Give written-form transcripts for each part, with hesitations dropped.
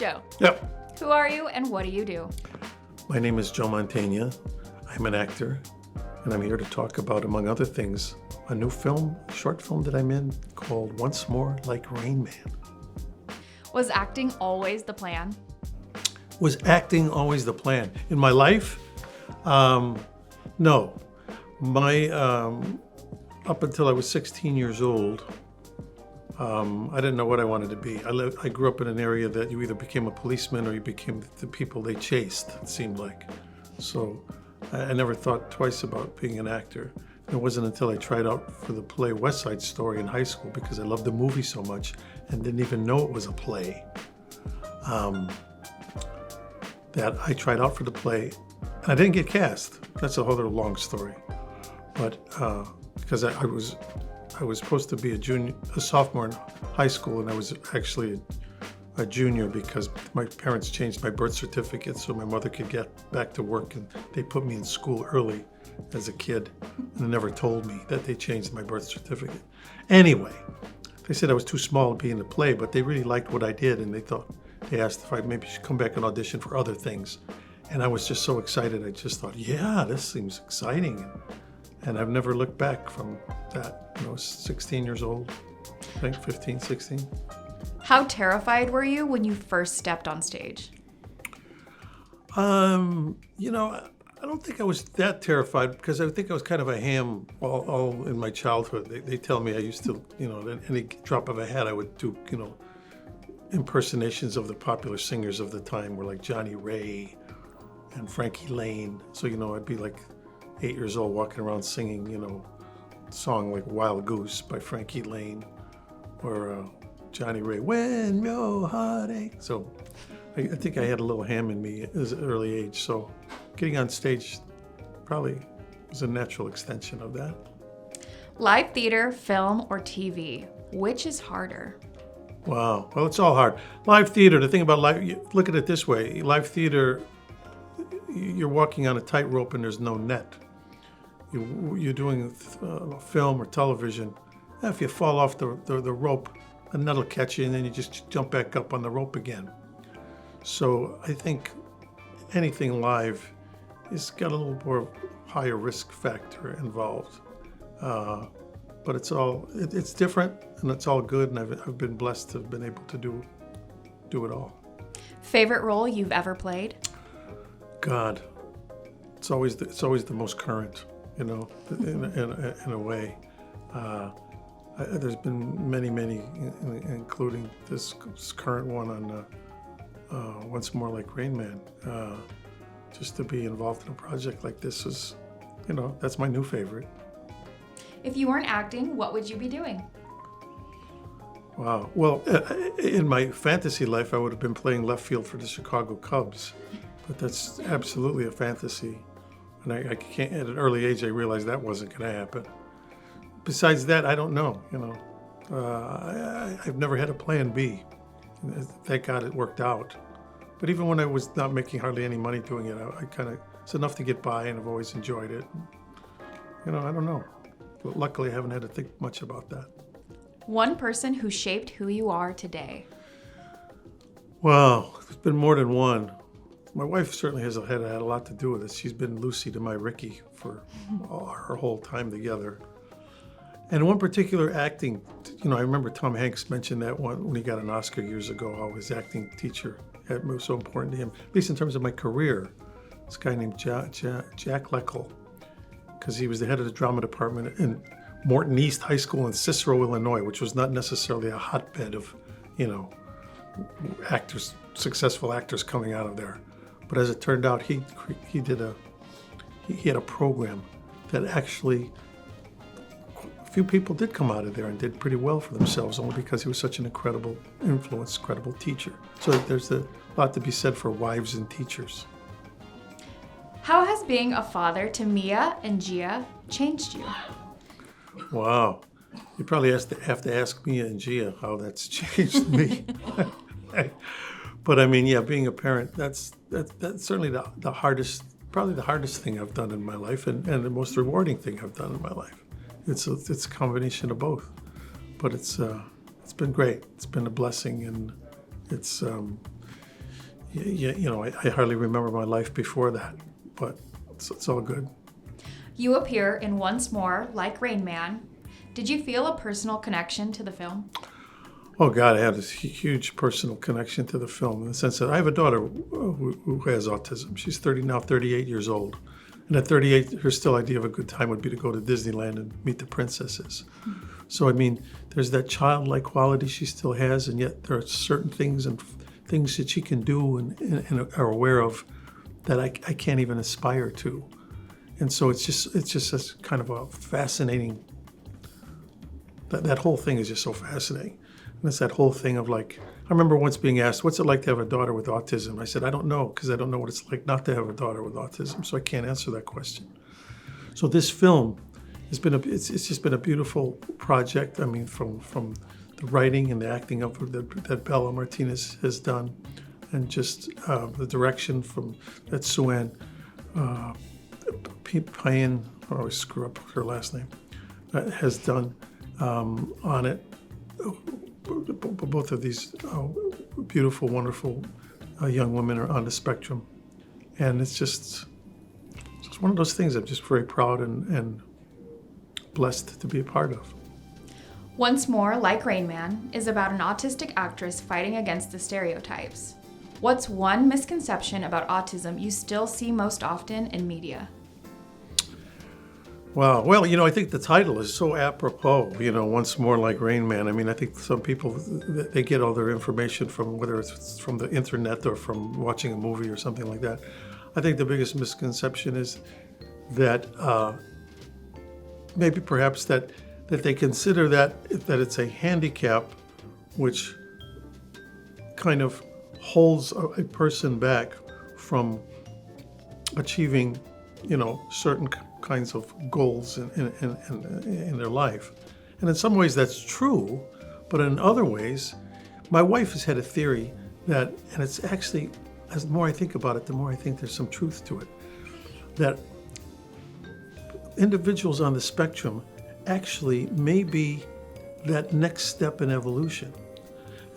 Joe. Yep. Who are you and what do you do? My name is Joe Mantegna. I'm an actor, and I'm here to talk about, among other things, a new film, short film that I'm in called Once More Like Rain Man. Was acting always the plan? Was acting always the plan? In my life? No. Up until I was 16 years old, I didn't know what I wanted to be. I grew up in an area that you either became a policeman or you became the people they chased, it seemed like. So I never thought twice about being an actor. It wasn't until I tried out for the play West Side Story in high school, because I loved the movie so much and didn't even know it was a play, that I tried out for the play. I didn't get cast. That's a whole other long story. But because I was supposed to be a sophomore in high school, and I was actually a junior because my parents changed my birth certificate so my mother could get back to work, and they put me in school early as a kid and never told me that they changed my birth certificate. Anyway, they said I was too small to be in the play, but they really liked what I did, and they asked if I maybe should come back and audition for other things. And I was just so excited. I just thought, yeah, this seems exciting. And I've never looked back from that. I was 16 years old, I think 15, 16. How terrified were you when you first stepped on stage? I don't think I was that terrified, because I think I was kind of a ham all in my childhood. They tell me I used to, at any drop of a hat, I would do, impersonations of the popular singers of the time were like Johnny Ray and Frankie Lane. So, I'd be like 8 years old walking around singing, a song like Wild Goose by Frankie Lane, or Johnny Ray, When Your Heart Aches. So I think I had a little ham in me at an early age. So getting on stage probably was a natural extension of that. Live theater, film, or TV? Which is harder? Wow. Well, it's all hard. Live theater, the thing about look at it this way. Live theater, you're walking on a tightrope and there's no net. You're doing film or television. If you fall off the rope, the net will catch you, and then you just jump back up on the rope again. So I think anything live has got a little more higher risk factor involved. But it's different, and it's all good, and I've been blessed to have been able to do it all. Favorite role you've ever played? God, it's always the most current, in a way. There's been many, including this current one on Once More Like Rain Man. Just to be involved in a project like this is, that's my new favorite. If you weren't acting, what would you be doing? Wow. Well, in my fantasy life, I would have been playing left field for the Chicago Cubs, but that's absolutely a fantasy. And I can't, at an early age, I realized that wasn't going to happen. Besides that, I don't know, I've never had a plan B. Thank God it worked out. But even when I was not making hardly any money doing it, it's enough to get by, and I've always enjoyed it. I don't know. But luckily, I haven't had to think much about that. One person who shaped who you are today. Well, there's been more than one. My wife certainly has had a lot to do with it. She's been Lucy to my Ricky for our whole time together. And one particular acting, I remember Tom Hanks mentioned that one when he got an Oscar years ago, how his acting teacher was so important to him, at least in terms of my career. This guy named Jack Leckel, because he was the head of the drama department in Morton East High School in Cicero, Illinois, which was not necessarily a hotbed of, successful actors coming out of there. But as it turned out, he had a program that actually a few people did come out of there and did pretty well for themselves, only because he was such an incredible influence, incredible teacher. So there's a lot to be said for wives and teachers. How has being a father to Mia and Gia changed you? Wow. You probably have to ask Mia and Gia how that's changed me. But I mean, yeah, being a parent, that's certainly the hardest, probably the hardest thing I've done in my life, and the most rewarding thing I've done in my life. It's a combination of both. But it's been great. It's been a blessing, and it's I hardly remember my life before that, but it's all good. You appear in Once More, Like Rain Man. Did you feel a personal connection to the film? Oh God, I had this huge personal connection to the film in the sense that I have a daughter who has autism. She's 38 years old. And at 38, her still idea of a good time would be to go to Disneyland and meet the princesses. So, I mean, there's that childlike quality she still has, and yet there are certain things and things that she can do and are aware of that I can't even aspire to. And so it's just this kind of a fascinating, that whole thing is just so fascinating. And it's that whole thing of like, I remember once being asked, what's it like to have a daughter with autism? I said, I don't know, because I don't know what it's like not to have a daughter with autism, so I can't answer that question. So this film has been it's just been a beautiful project. I mean, from the writing and the acting of that Bella Martinez has done, and just the direction from that Sue-Ann Payan, I always screw up her last name, has done on it. Both of these beautiful, wonderful young women are on the spectrum. And it's just one of those things I'm just very proud and blessed to be a part of. Once More, Like Rain Man is about an autistic actress fighting against the stereotypes. What's one misconception about autism you still see most often in media? Wow. Well, I think the title is so apropos, Once More Like Rain Man. I mean, I think some people, they get all their information from, whether it's from the internet or from watching a movie or something like that. I think the biggest misconception is that maybe perhaps that they consider that it's a handicap which kind of holds a person back from achieving, certain kinds of goals in their life. And in some ways that's true, but in other ways, my wife has had a theory that, and it's actually, as the more I think about it, the more I think there's some truth to it, that individuals on the spectrum actually may be that next step in evolution.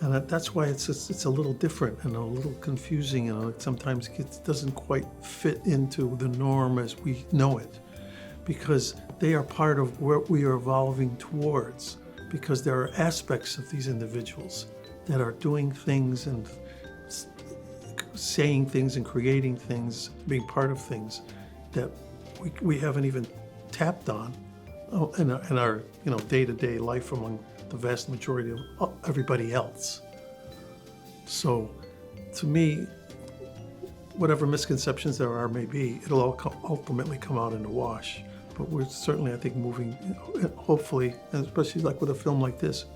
And that's why it's a little different and a little confusing, and sometimes it doesn't quite fit into the norm as we know it, because they are part of what we are evolving towards, because there are aspects of these individuals that are doing things and saying things and creating things, being part of things that we haven't even tapped on in our day-to-day life among the vast majority of everybody else. So, to me, whatever misconceptions there are may be, it'll all ultimately come out in the wash. But we're certainly, I think, moving, hopefully, and especially like with a film like this,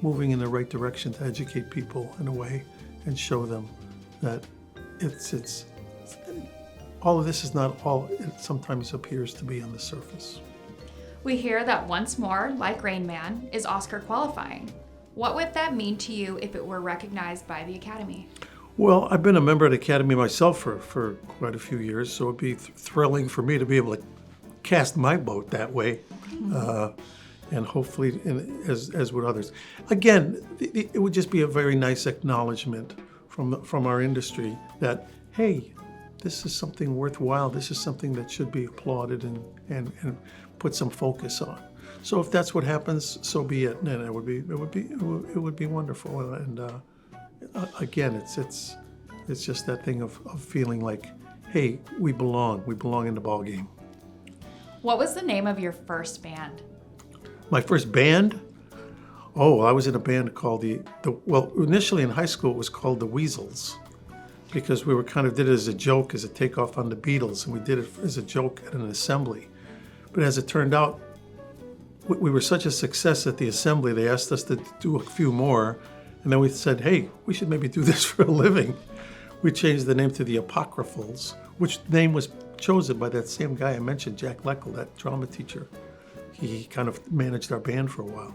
moving in the right direction to educate people in a way and show them that it's all of this is not all it sometimes appears to be on the surface. We hear that Once More, Like Rain Man is Oscar qualifying. What would that mean to you if it were recognized by the Academy? Well, I've been a member of the Academy myself for quite a few years, so it'd be thrilling for me to be able to cast my vote that way, and hopefully as would others. Again, it would just be a very nice acknowledgement from our industry that, hey, this is something worthwhile. This is something that should be applauded and put some focus on. So if that's what happens, so be it. And it would be wonderful. And again, it's just that thing of feeling like, hey, we belong in the ball game. What was the name of your first band? My first band? Oh, I was in a band called well, initially in high school it was called the Weasels, because we did it as a joke, as a takeoff on the Beatles, and we did it as a joke at an assembly. But as it turned out, we were such a success at the assembly, they asked us to do a few more, and then we said, hey, we should maybe do this for a living. We changed the name to the Apocryphals, which name was chosen by that same guy I mentioned, Jack Leckel, that drama teacher. He kind of managed our band for a while.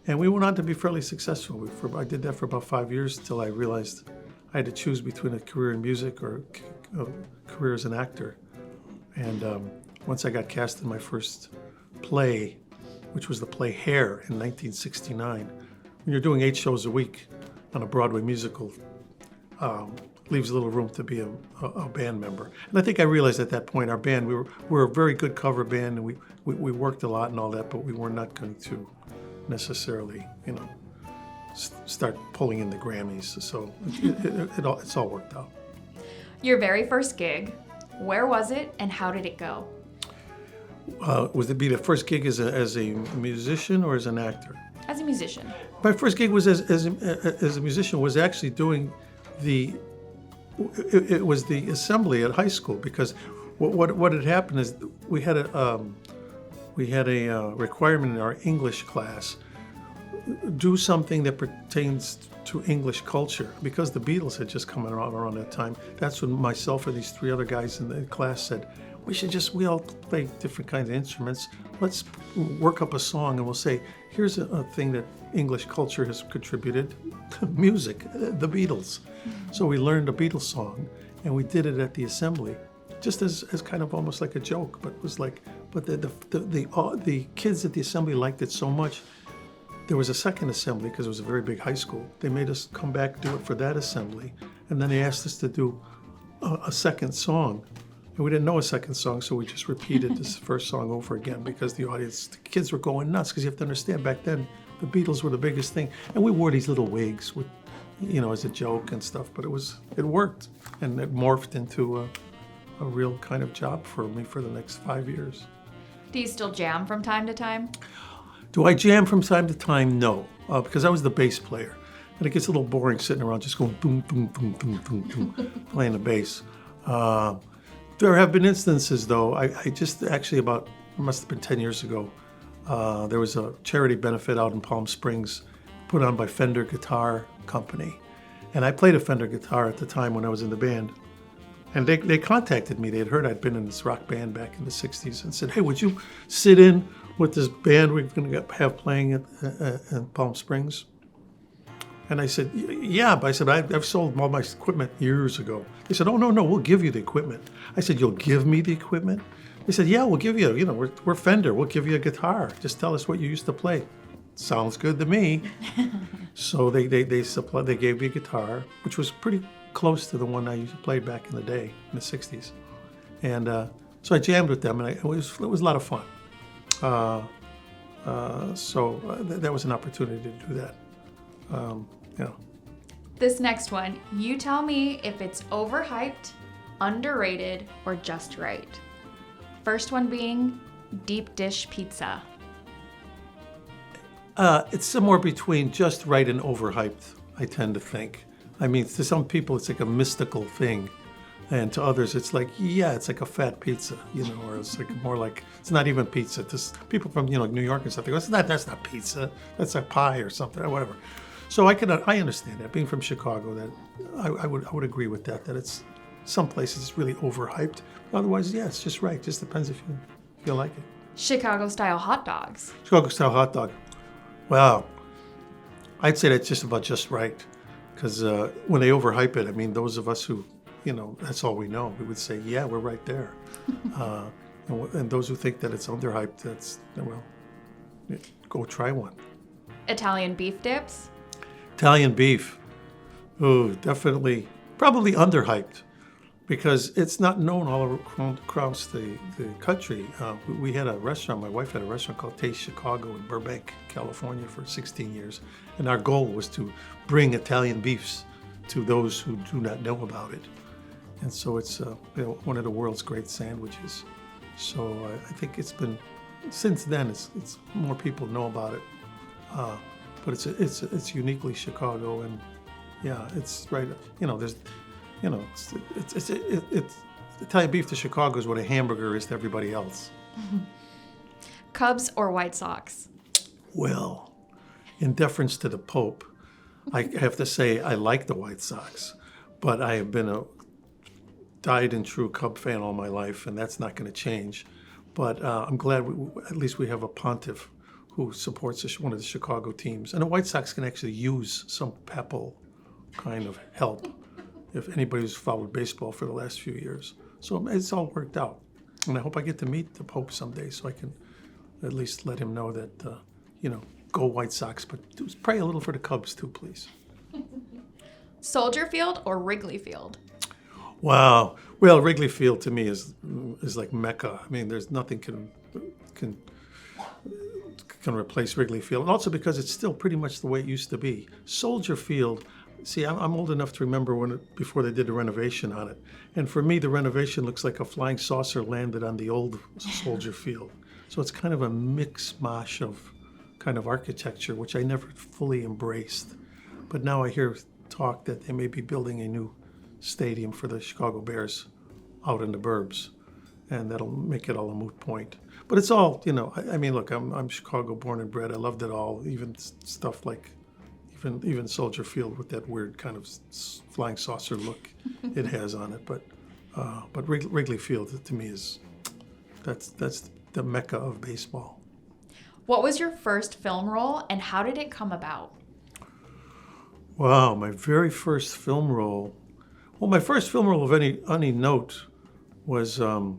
And we went on to be fairly successful. I did that for about 5 years till I realized I had to choose between a career in music or a career as an actor. And once I got cast in my first play, which was the play Hair in 1969, when you're doing 8 shows a week on a Broadway musical, leaves a little room to be a band member. And I think I realized at that point, our band, we were a very good cover band, and we worked a lot and all that, but we were not going to necessarily, start pulling in the Grammys. So it's all worked out. Your very first gig, where was it and how did it go? Was it be the first gig as a musician or as an actor? As a musician. My first gig was as a musician was actually doing it was the assembly at high school, because what had happened is we had a requirement in our English class, do something that pertains to English culture, because the Beatles had just come around that time. That's when myself and these 3 other guys in the class said, we all play different kinds of instruments. Let's work up a song and we'll say, here's a thing that English culture has contributed, music, the Beatles. So we learned a Beatles song and we did it at the assembly, just as kind of almost like a joke, but it was like, but the kids at the assembly liked it so much. There was a second assembly, because it was a very big high school. They made us come back, do it for that assembly, and then they asked us to do a second song. And we didn't know a second song, so we just repeated this first song over again, because the kids were going nuts, because you have to understand, back then, the Beatles were the biggest thing. And we wore these little wigs with, as a joke and stuff, but it worked. And it morphed into a real kind of job for me for the next 5 years. Do you still jam from time to time? Do I jam from time to time? No, because I was the bass player. And it gets a little boring sitting around just going boom, boom, boom, boom, boom, boom, playing the bass. There have been instances, though. I just actually it must have been 10 years ago, there was a charity benefit out in Palm Springs put on by Fender Guitar Company. And I played a Fender guitar at the time when I was in the band. And they contacted me. They had heard I'd been in this rock band back in the 60s and said, hey, would you sit in with this band we're going to have playing at Palm Springs? And I said, yeah, but I said, I've sold all my equipment years ago. They said, oh, no, we'll give you the equipment. I said, you'll give me the equipment? They said, yeah, we'll give you, we're Fender, we'll give you a guitar. Just tell us what you used to play. Sounds good to me. So they gave me a guitar, which was pretty close to the one I used to play back in the day, in the 60s. And so I jammed with them, and it was a lot of fun. So that was an opportunity to do that. This next one, you tell me if it's overhyped, underrated, or just right. First one being deep dish pizza. It's somewhere between just right and overhyped, I tend to think. I mean, to some people, it's like a mystical thing. And to others, it's like, yeah, it's like a fat pizza, or it's like more like, it's not even pizza. Just people from, New York and stuff, they go, that's not pizza. That's a pie or something, or whatever. So I understand that. Being from Chicago, that I would agree with that it's some places it's really overhyped. Otherwise, yeah, it's just right. Just depends if you like it. Chicago-style hot dogs. Chicago-style hot dog. Well, I'd say that's just about just right. Because when they overhype it, I mean, those of us who, that's all we know. We would say, yeah, we're right there. And those who think that it's underhyped, go try one. Italian beef dips. Italian beef. Ooh, definitely, probably underhyped, because it's not known all across the country. We had a restaurant, my wife had a restaurant called Taste Chicago in Burbank, California for 16 years. And our goal was to bring Italian beefs to those who do not know about it. And so it's one of the world's great sandwiches. So I think it's been, since then, it's more people know about it. But it's uniquely Chicago, and yeah, it's right. It's Italian beef to Chicago is what a hamburger is to everybody else. Cubs or White Sox? Well, in deference to the Pope, I have to say I like the White Sox, but I have been a dyed and true Cub fan all my life, and that's not going to change. But I'm glad at least we have a pontiff who supports one of the Chicago teams. And the White Sox can actually use some papal kind of help if anybody who's followed baseball for the last few years. So it's all worked out. And I hope I get to meet the Pope someday so I can at least let him know that, go White Sox, but pray a little for the Cubs too, please. Soldier Field or Wrigley Field? Wow. Well, Wrigley Field to me is like Mecca. I mean, there's nothing can replace Wrigley Field, and also because it's still pretty much the way it used to be. Soldier Field. See, I'm old enough to remember before they did a renovation on it, and for me, the renovation looks like a flying saucer landed on the old Soldier Field. So it's kind of a mix-mash of kind of architecture, which I never fully embraced. But now I hear talk that they may be building a new stadium for the Chicago Bears out in the burbs, and that'll make it all a moot point. But it's all, I mean, look, I'm Chicago born and bred. I loved it all, even stuff like even Soldier Field with that weird kind of flying saucer look it has on it. But Wrigley Field to me that's the mecca of baseball. What was your first film role and how did it come about? Wow, my very first film role. Well, my first film role of any note was a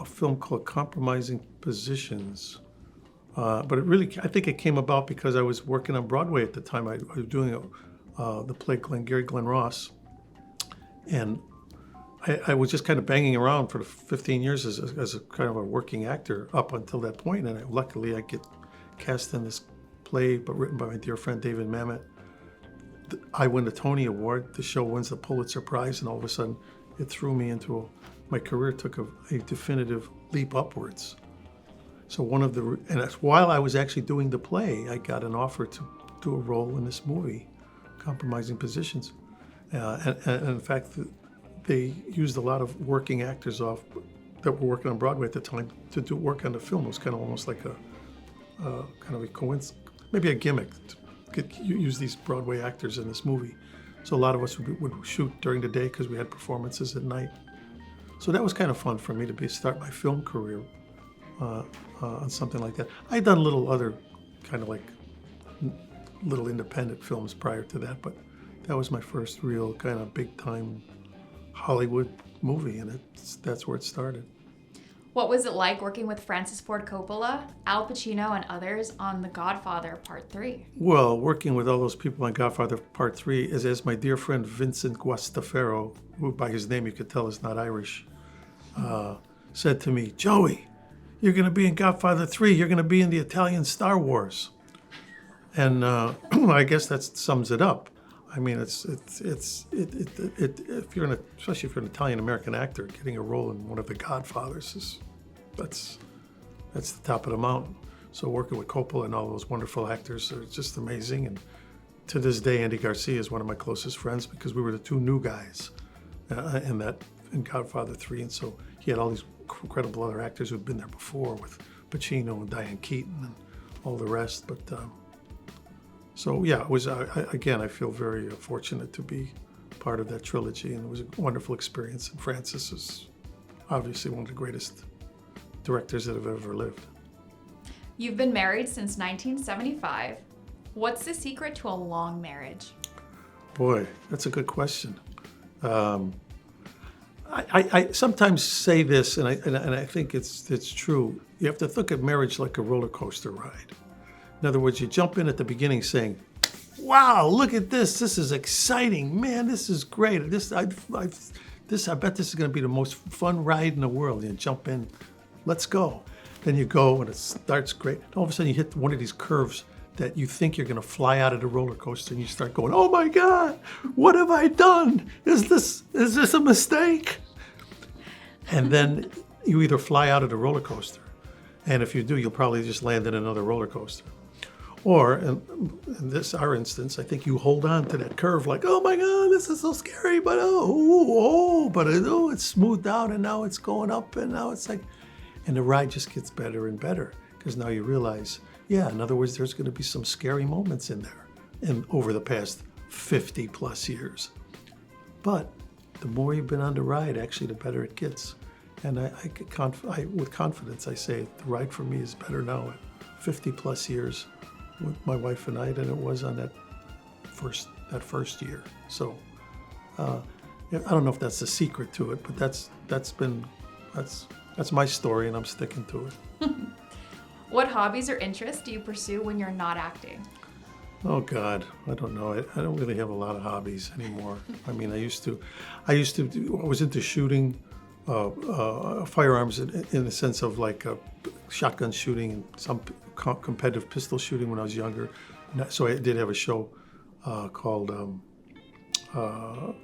film called Compromising Positions. But I think it came about because I was working on Broadway at the time. I was doing the play Glengarry Glen Ross. And I was just kind of banging around for 15 years as a kind of a working actor up until that point. And luckily I get cast in this play, but written by my dear friend David Mamet. I win the Tony Award. The show wins the Pulitzer Prize, and all of a sudden it threw me into my career took a definitive leap upwards. So while I was actually doing the play, I got an offer to do a role in this movie, Compromising Positions. And in fact, they used a lot of working actors that were working on Broadway at the time to do work on the film. It was kind of almost like a kind of a coincidence, maybe a gimmick to use these Broadway actors in this movie. So a lot of us would shoot during the day because we had performances at night. So that was kind of fun for me to start my film career on something like that. I'd done little other kind of like little independent films prior to that, but that was my first real kind of big time Hollywood movie, and that's where it started. What was it like working with Francis Ford Coppola, Al Pacino, and others on The Godfather Part 3? Well, working with all those people on Godfather Part 3 is as my dear friend Vincent Guastafaro, who by his name you could tell is not Irish, said to me, "Joey, you're going to be in Godfather 3. You're going to be in the Italian Star Wars." And I guess that sums it up. I mean, if you're especially if you're an Italian American actor, getting a role in one of the Godfathers that's the top of the mountain. So working with Coppola and all those wonderful actors are just amazing. And to this day, Andy Garcia is one of my closest friends because we were the two new guys in Godfather 3, and so he had all these incredible other actors who'd been there before with Pacino and Diane Keaton and all the rest. But so yeah, it was again, I feel very fortunate to be part of that trilogy, and it was a wonderful experience. And Francis is obviously one of the greatest directors that have ever lived. You've been married since 1975. What's the secret to a long marriage? Boy, that's a good question. I sometimes say this, and I think it's true. You have to look at marriage like a roller coaster ride. In other words, you jump in at the beginning saying, "Wow, look at this! This is exciting, man! This is great! I bet this is going to be the most fun ride in the world." You jump in, let's go. Then you go, and it starts great. And all of a sudden, you hit one of these curves that you think you're going to fly out of the roller coaster, and you start going, "Oh my God, what have I done? Is this a mistake?" And then you either fly out of the roller coaster, and if you do, you'll probably just land in another roller coaster. Or in our instance, I think you hold on to that curve like, "Oh my God, this is so scary," but it's smoothed out, and now it's going up, and now it's like, and the ride just gets better and better because now you realize, yeah, in other words, there's going to be some scary moments in there, and over the past 50 plus years. But the more you've been on the ride, actually, the better it gets. And with confidence, I say the ride for me is better now at 50 plus years with my wife and I than it was on that first year. So I don't know if that's the secret to it, but that's my story, and I'm sticking to it. What hobbies or interests do you pursue when you're not acting? Oh God, I don't know. I don't really have a lot of hobbies anymore. I mean, I was into shooting firearms in the sense of like shotgun shooting and some competitive pistol shooting when I was younger. So I did have a show called, or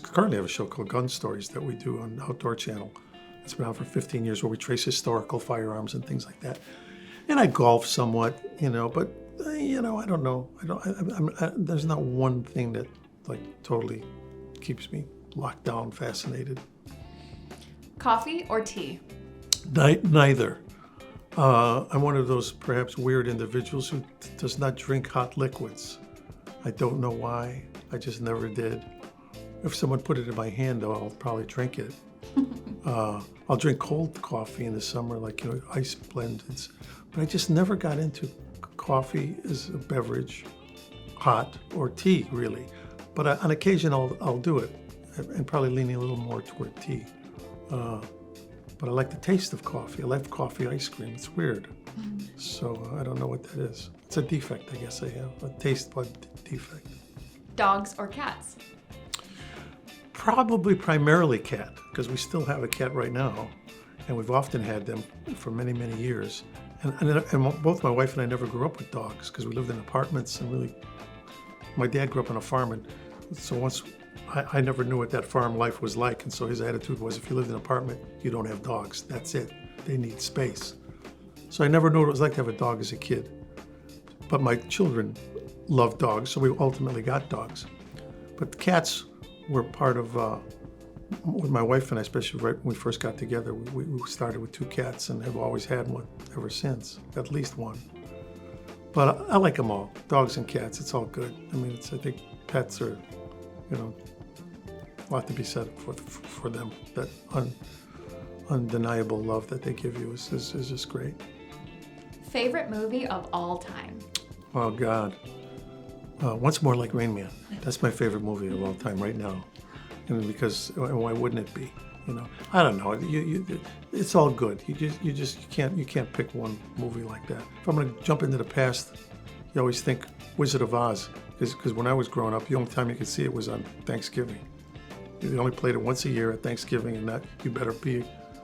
currently have a show called Gun Stories that we do on Outdoor Channel. It's been on for 15 years where we trace historical firearms and things like that. And I golf somewhat, but I don't know. There's not one thing that like totally keeps me locked down, fascinated. Coffee or tea? Neither. I'm one of those perhaps weird individuals who does not drink hot liquids. I don't know why. I just never did. If someone put it in my hand, though, I'll probably drink it. I'll drink cold coffee in the summer, like ice blendeds. But I just never got into coffee as a beverage, hot, or tea, really. But on occasion, I'll do it, and probably leaning a little more toward tea. But I like the taste of coffee. I like coffee ice cream. It's weird. So I don't know what that is. It's a defect, I guess I have, a taste bud defect. Dogs or cats? Probably primarily cat, because we still have a cat right now, and we've often had them for many, many years. And both my wife and I never grew up with dogs because we lived in apartments, and really, my dad grew up on a farm, and so once I never knew what that farm life was like, and so his attitude was, if you lived in an apartment, you don't have dogs. That's it. They need space. So I never knew what it was like to have a dog as a kid. But my children love dogs, so we ultimately got dogs. But cats were part of, with my wife and I, especially right when we first got together, we started with 2 cats and have always had one ever since, at least one. But I like them all, dogs and cats, it's all good. I mean, I think pets are, a lot to be said for them. That undeniable love that they give you is just great. Favorite movie of all time? Oh God. Once More Like Rain Man. That's my favorite movie of all time right now. And because why wouldn't it be? I don't know. It's all good. You can't pick one movie like that. If I'm going to jump into the past, you always think Wizard of Oz, because when I was growing up, the only time you could see it was on Thanksgiving. They only played it once a year at Thanksgiving, and that you better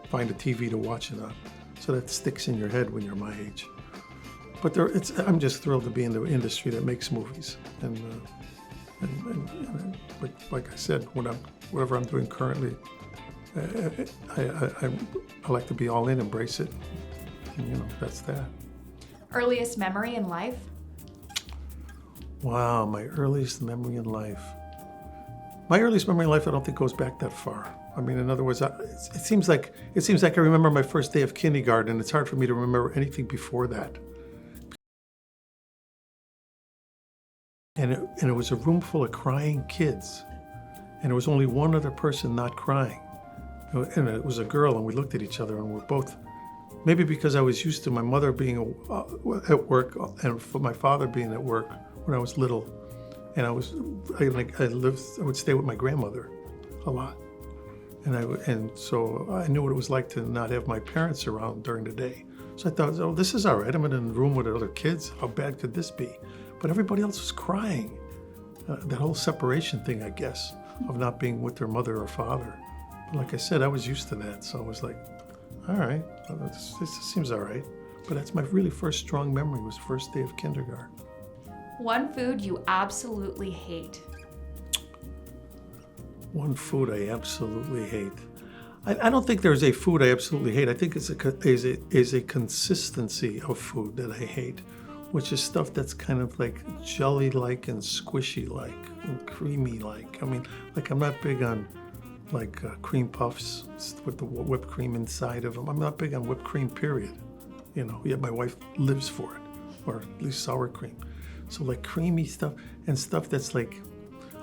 find a TV to watch it on. So that sticks in your head when you're my age. But I'm just thrilled to be in the industry that makes movies, and like I said, whatever I'm doing currently, I like to be all in, embrace it, and that's that. Earliest memory in life? Wow, my earliest memory in life. My earliest memory in life, I don't think goes back that far. I mean, in other words, it seems like I remember my first day of kindergarten, and it's hard for me to remember anything before that. And it was a room full of crying kids, and there was only one other person not crying, and it was a girl. And we looked at each other, and we're both, maybe because I was used to my mother being at work and for my father being at work when I was little, and I would stay with my grandmother a lot, and so I knew what it was like to not have my parents around during the day. So I thought, oh, this is all right. I'm in a room with other kids. How bad could this be? But everybody else was crying. That whole separation thing, I guess, of not being with their mother or father. But like I said, I was used to that, so I was like, all right, this seems all right. But that's my really first strong memory, was first day of kindergarten. One food you absolutely hate? One food I absolutely hate. I don't think there's a food I absolutely hate. I think it's a consistency of food that I hate, which is stuff that's kind of like jelly-like and squishy-like and creamy-like. I mean, like I'm not big on like cream puffs with the whipped cream inside of them. I'm not big on whipped cream, period. Yet my wife lives for it, or at least sour cream. So like creamy stuff and stuff that's like,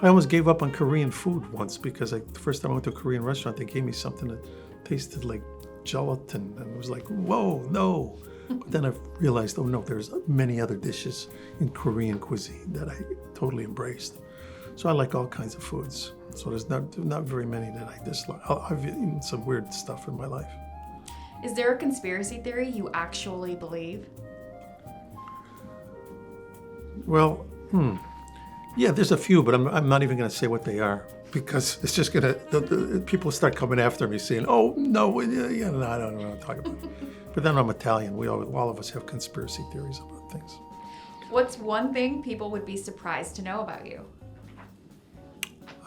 I almost gave up on Korean food once because the first time I went to a Korean restaurant, they gave me something that tasted like gelatin, and it was like, whoa, no. But then I realized, oh no, there's many other dishes in Korean cuisine that I totally embraced. So I like all kinds of foods. So there's not very many that I dislike. I've eaten some weird stuff in my life. Is there a conspiracy theory you actually believe? Well, yeah, there's a few, but I'm not even going to say what they are because it's just going to, people start coming after me saying, oh, no, yeah, no, I don't know what I'm talking about. But then I'm Italian. All of us have conspiracy theories about things. What's one thing people would be surprised to know about you?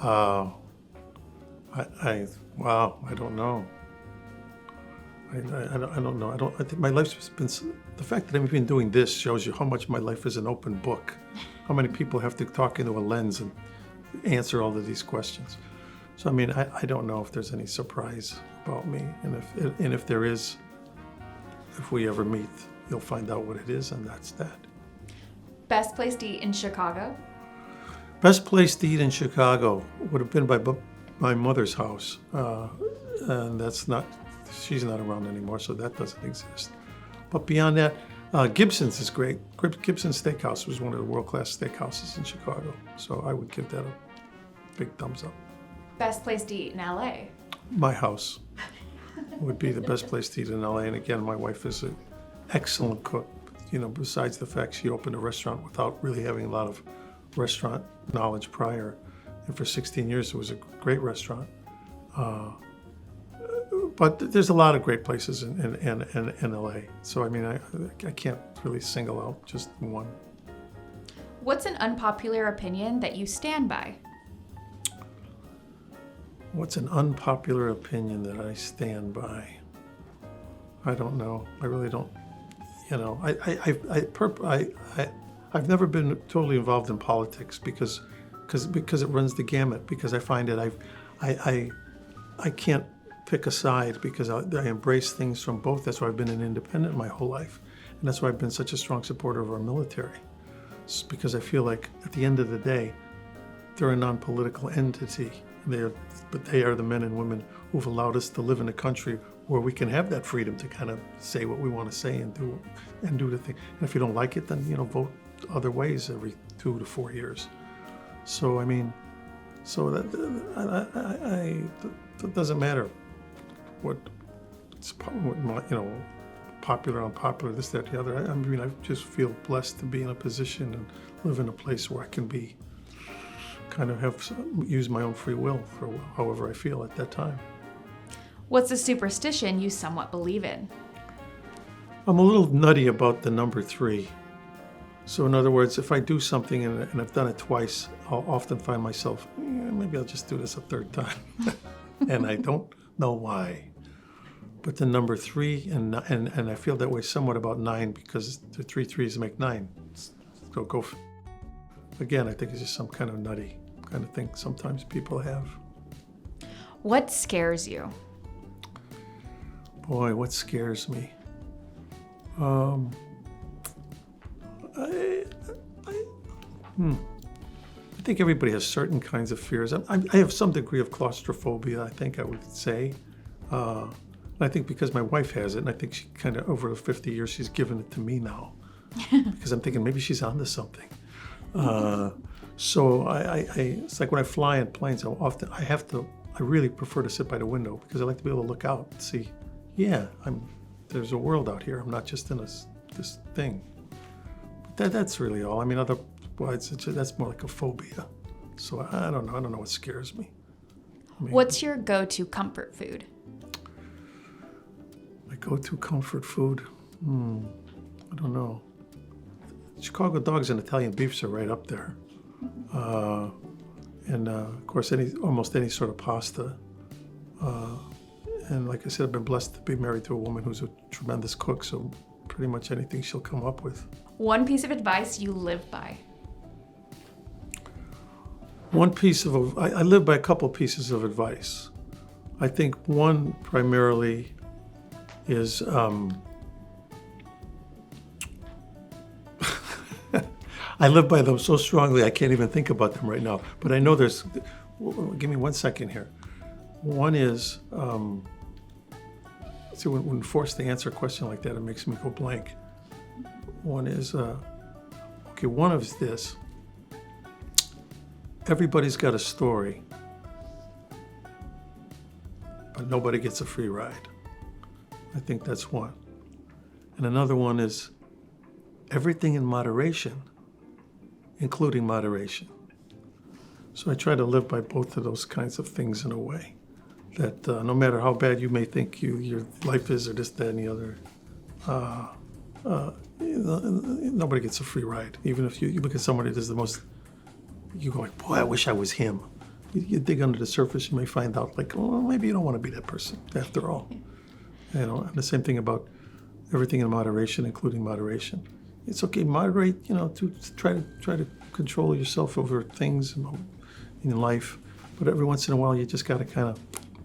I don't know. I don't know. I think my life's been, the fact that I've been doing this shows you how much my life is an open book. How many people have to talk into a lens and answer all of these questions. So, I mean, I don't know if there's any surprise about me. And if there is, if we ever meet, you'll find out what it is, and that's that. Best place to eat in Chicago? Best place to eat in Chicago would have been my mother's house. And that's not, she's not around anymore, so that doesn't exist. But beyond that, Gibson's is great. Gibson's Steakhouse was one of the world-class steakhouses in Chicago. So I would give that a big thumbs up. Best place to eat in LA? My house would be the best place to eat in LA. And again, my wife is an excellent cook. You know, besides the fact she opened a restaurant without really having a lot of restaurant knowledge prior. And for 16 years, it was a great restaurant. But there's a lot of great places in LA. So, I mean, I can't really single out just one. What's an unpopular opinion that you stand by? What's an unpopular opinion that I stand by? I don't know. I really don't. You know, I've never been totally involved in politics because it runs the gamut. Because I find that I can't pick a side because I embrace things from both. That's why I've been an independent my whole life, and that's why I've been such a strong supporter of our military. It's because I feel like at the end of the day, they're a non-political entity. But they are the men and women who've allowed us to live in a country where we can have that freedom to kind of say what we want to say and do the thing. And if you don't like it, then vote other ways every 2 to 4 years. So I mean, so that it doesn't matter what's popular, unpopular, this, that, the other. I mean, I just feel blessed to be in a position and live in a place where I can be. Kind of use my own free will for however I feel at that time. What's a superstition you somewhat believe in? I'm a little nutty about the number 3. So in other words, if I do something and I've done it twice, I'll often find myself, maybe I'll just do this a third time. And I don't know why. But the number 3, and I feel that way somewhat about 9 because the 3 threes make 9. So go. Again, I think it's just some kind of nutty kind of thing sometimes people have. What scares you? Boy, what scares me? I think everybody has certain kinds of fears. I have some degree of claustrophobia, I think I would say. I think because my wife has it, and I think she kind of, over the 50 years, she's given it to me now. Because I'm thinking maybe she's onto something. So it's like when I fly in planes, I really prefer to sit by the window because I like to be able to look out and see, there's a world out here. I'm not just in this thing. But that's really all. I mean, otherwise, that's more like a phobia. So I don't know what scares me. What's your go-to comfort food? My go-to comfort food? I don't know. Chicago dogs and Italian beefs are right up there. And of course, almost any sort of pasta. And like I said, I've been blessed to be married to a woman who's a tremendous cook, so pretty much anything she'll come up with. One piece of advice you live by? I live by a couple pieces of advice. I think one primarily is I live by them so strongly I can't even think about them right now. But I know there's, give me 1 second here. One is, see, when forced to answer a question like that, it makes me go blank. One is, one is this. Everybody's got a story, but nobody gets a free ride. I think that's one. And another one is, everything in moderation including moderation. So I try to live by both of those kinds of things in a way that no matter how bad you may think your life is or this, that, and the other, nobody gets a free ride. Even if you look at somebody that's the most, you go like, boy, I wish I was him. You dig under the surface, you may find out like, well, maybe you don't want to be that person after all. And the same thing about everything in moderation, including moderation. It's okay, moderate, to try to control yourself over things in life. But every once in a while, you just got to kind of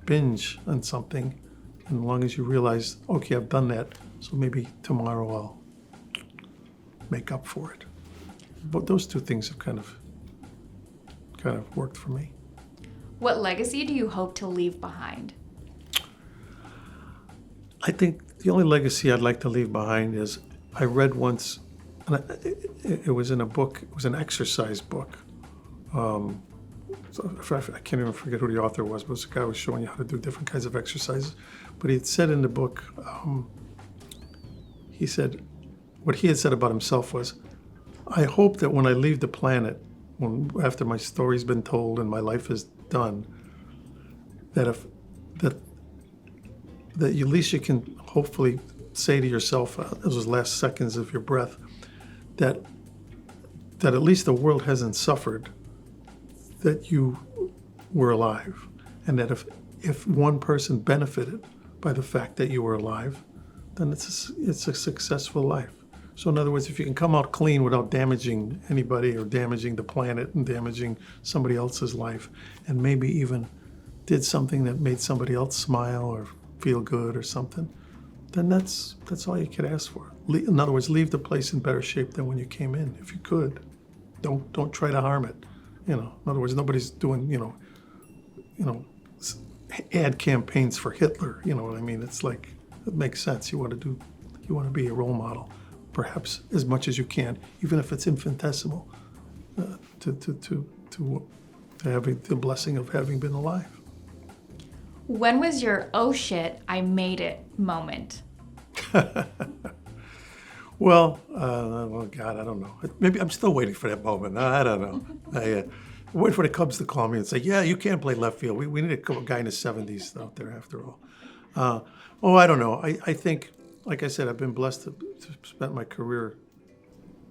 binge on something. And as long as you realize, okay, I've done that, so maybe tomorrow I'll make up for it. But those two things have kind of worked for me. What legacy do you hope to leave behind? I think the only legacy I'd like to leave behind is I read once, and it was in a book, it was an exercise book. So I can't even forget who the author was, but it was a guy who was showing you how to do different kinds of exercises. But he had said in the book, he said, what he had said about himself was, I hope that when I leave the planet, after my story's been told and my life is done, that at least you can hopefully say to yourself, those last seconds of your breath, that at least the world hasn't suffered that you were alive, and that if one person benefited by the fact that you were alive, then it's a successful life. So in other words, if you can come out clean without damaging anybody or damaging the planet and damaging somebody else's life, and maybe even did something that made somebody else smile or feel good or something, then that's all you could ask for. In other words, leave the place in better shape than when you came in, if you could. Don't try to harm it. In other words, nobody's doing, ad campaigns for Hitler. You know what I mean? It's like, it makes sense. You want to be a role model, perhaps as much as you can, even if it's infinitesimal, to having the blessing of having been alive. When was your "oh shit, I made it" moment? Well, God, I don't know. Maybe I'm still waiting for that moment. I don't know. I wait for the Cubs to call me and say, yeah, you can't play left field. We need a guy in his 70s out there after all. I don't know. I think, like I said, I've been blessed to spend my career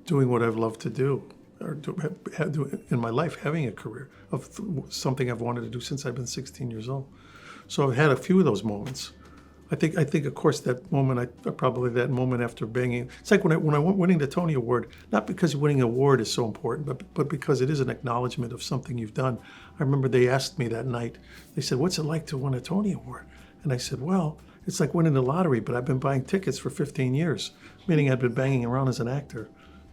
doing what I've loved to do, or do in my life, having a career of something I've wanted to do since I've been 16 years old. So I've had a few of those moments. I think, of course, that moment, probably that moment after banging. It's like when I went winning the Tony Award, not because winning an award is so important, but because it is an acknowledgement of something you've done. I remember they asked me that night, they said, what's it like to win a Tony Award? And I said, well, it's like winning the lottery, but I've been buying tickets for 15 years, meaning I'd been banging around as an actor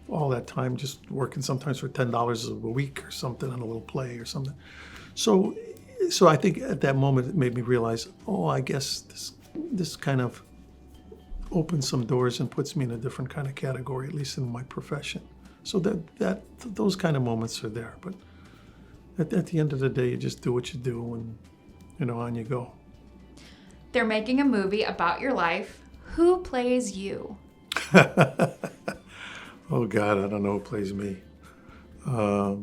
all that time, just working sometimes for $10 a week or something on a little play or something. So I think at that moment it made me realize, I guess this kind of opens some doors and puts me in a different kind of category, at least in my profession. So that those kind of moments are there. But at the end of the day, you just do what you do, and on you go. They're making a movie about your life. Who plays you? Oh God, I don't know who plays me. I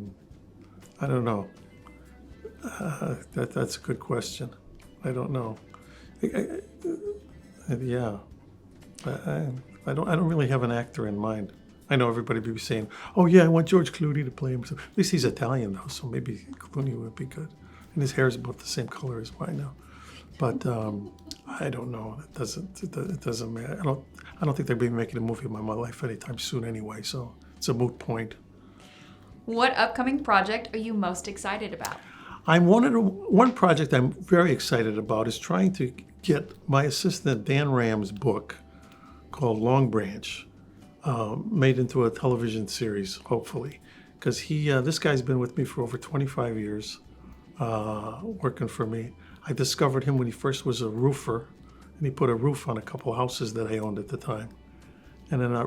don't know. That's a good question. I don't know. I don't really have an actor in mind. I know everybody would be saying, "Oh yeah, I want George Clooney to play him." At least he's Italian though, so maybe Clooney would be good. And his hair is about the same color as mine now. But I don't know. It doesn't matter. I don't think they'll be making a movie about my life anytime soon anyway. So it's a moot point. What upcoming project are you most excited about? One project I'm very excited about is trying to get my assistant Dan Ram's book called Long Branch made into a television series, hopefully, because this guy's been with me for over 25 years, working for me. I discovered him when he first was a roofer, and he put a roof on a couple houses that I owned at the time, and then I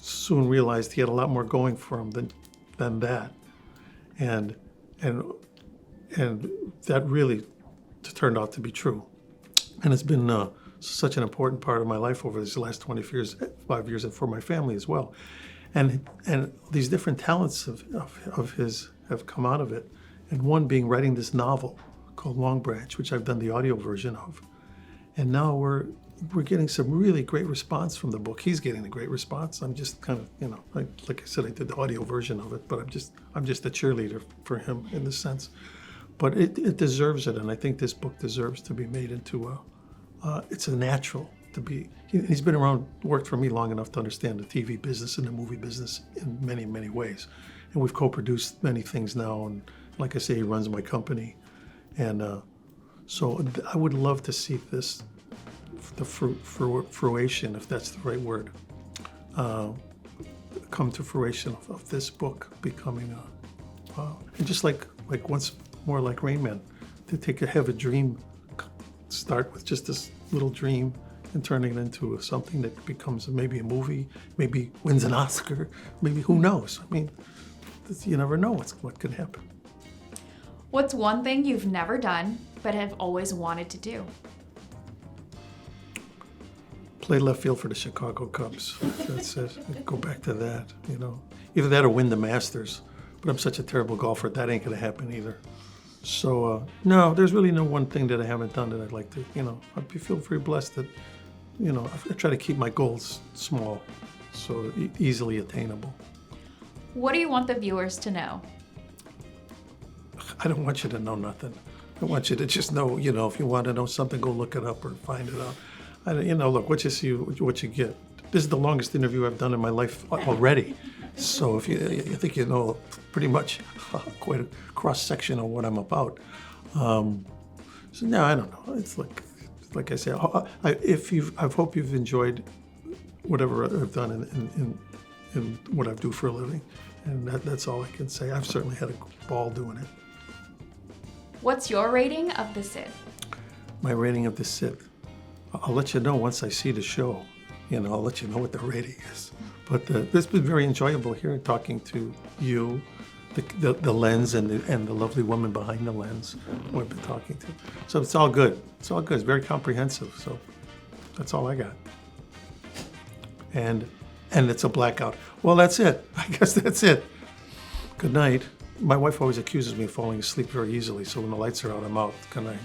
soon realized he had a lot more going for him than that, and that really turned out to be true. And it's been such an important part of my life over these last 5 years, and for my family as well. And these different talents of his have come out of it. And one being writing this novel called Long Branch, which I've done the audio version of. And now we're getting some really great response from the book. He's getting a great response. I'm just kind of, like I said, I did the audio version of it, but I'm just a cheerleader for him in this sense. But it deserves it, and I think this book deserves to be made into it's a natural to be. He's been around, worked for me long enough to understand the TV business and the movie business in many, many ways. And we've co-produced many things now, and like I say, he runs my company. And so I would love to see this, the fruition, if that's the right word, come to fruition of this book becoming and just like once more like Rain Man, to have a dream, start with just this little dream and turning it into something that becomes maybe a movie, maybe wins an Oscar, maybe who knows? I mean, you never know what could happen. What's one thing you've never done but have always wanted to do? Play left field for the Chicago Cubs. That's it. Go back to that, Either that or win the Masters. But I'm such a terrible golfer, that ain't going to happen either. So, no, there's really no one thing that I haven't done that I'd like to, I feel very blessed that, I try to keep my goals small, so easily attainable. What do you want the viewers to know? I don't want you to know nothing. I want you to just know, if you want to know something, go look it up or find it out. Look, what you see, what you get. This is the longest interview I've done in my life already. So if you think you know pretty much quite a cross-section of what I'm about. So no, I don't know. It's like I say, I hope you've enjoyed whatever I've done in what I do for a living. And that's all I can say. I've certainly had a ball doing it. What's your rating of The Sith? My rating of The Sith? I'll let you know once I see the show. I'll let you know what the rating is. But this has been very enjoyable here, talking to you, the lens, and the lovely woman behind the lens who I've been talking to. So it's all good. It's all good. It's very comprehensive. So that's all I got. And it's a blackout. Well, that's it. I guess that's it. Good night. My wife always accuses me of falling asleep very easily, so when the lights are out, I'm out. Good night.